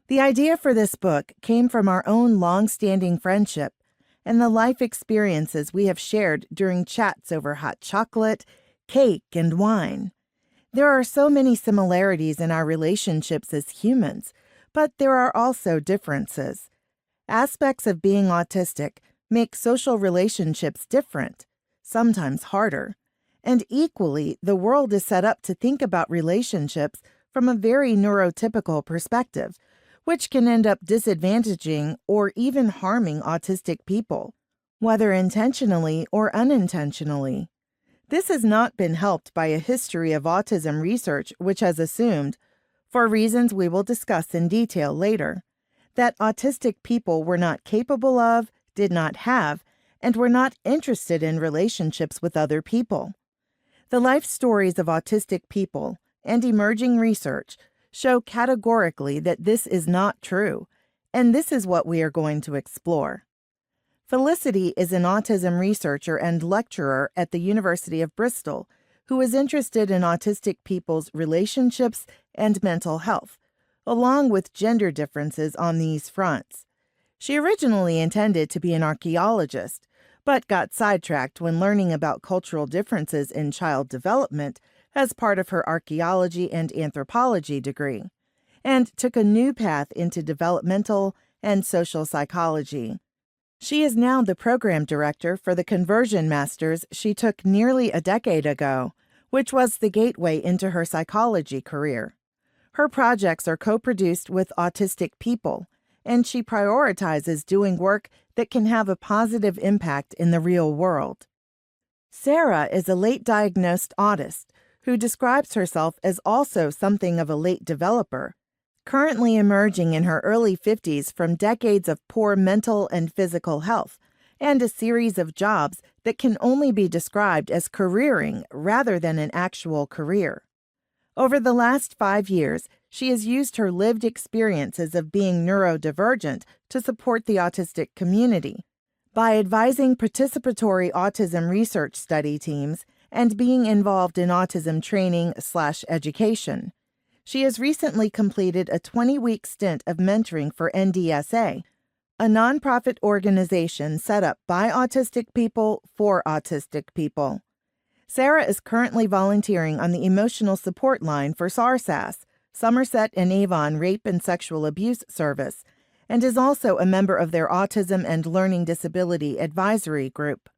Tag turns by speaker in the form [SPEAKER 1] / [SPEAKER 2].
[SPEAKER 1] The idea for this book came from our own long-standing friendship and the life experiences we have shared during chats over hot chocolate, cake, and wine. There are so many similarities in our relationships as humans, but there are also differences. Aspects of being autistic make social relationships different, sometimes harder, and equally, the world is set up to think about relationships from a very neurotypical perspective, which can end up disadvantaging or even harming autistic people, whether intentionally or unintentionally. This has not been helped by a history of autism research which has assumed, for reasons we will discuss in detail later, that autistic people were not capable of, did not have, and were not interested in relationships with other people. The life stories of autistic people and emerging research show categorically that this is not true, and this is what we are going to explore. Felicity is an autism researcher and lecturer at the University of Bristol who is interested in autistic people's relationships and mental health, along with gender differences on these fronts. She originally intended to be an archaeologist, but got sidetracked when learning about cultural differences in child development as part of her archaeology and anthropology degree, and took a new path into developmental and social psychology. She is now the program director for the Conversion Masters she took nearly a decade ago, which was the gateway into her psychology career. Her projects are co-produced with autistic people, and she prioritizes doing work that can have a positive impact in the real world. Sarah is a late-diagnosed autist who describes herself as also something of a late developer, currently emerging in her early 50s from decades of poor mental and physical health, and a series of jobs that can only be described as careering rather than an actual career. Over the last 5 years, she has used her lived experiences of being neurodivergent to support the autistic community by advising participatory autism research study teams and being involved in autism training/education. She has recently completed a 20-week stint of mentoring for NDSA, a nonprofit organization set up by autistic people for autistic people. Sarah is currently volunteering on the emotional support line for SARSAS, Somerset and Avon Rape and Sexual Abuse Service, and is also a member of their Autism and Learning Disability Advisory Group.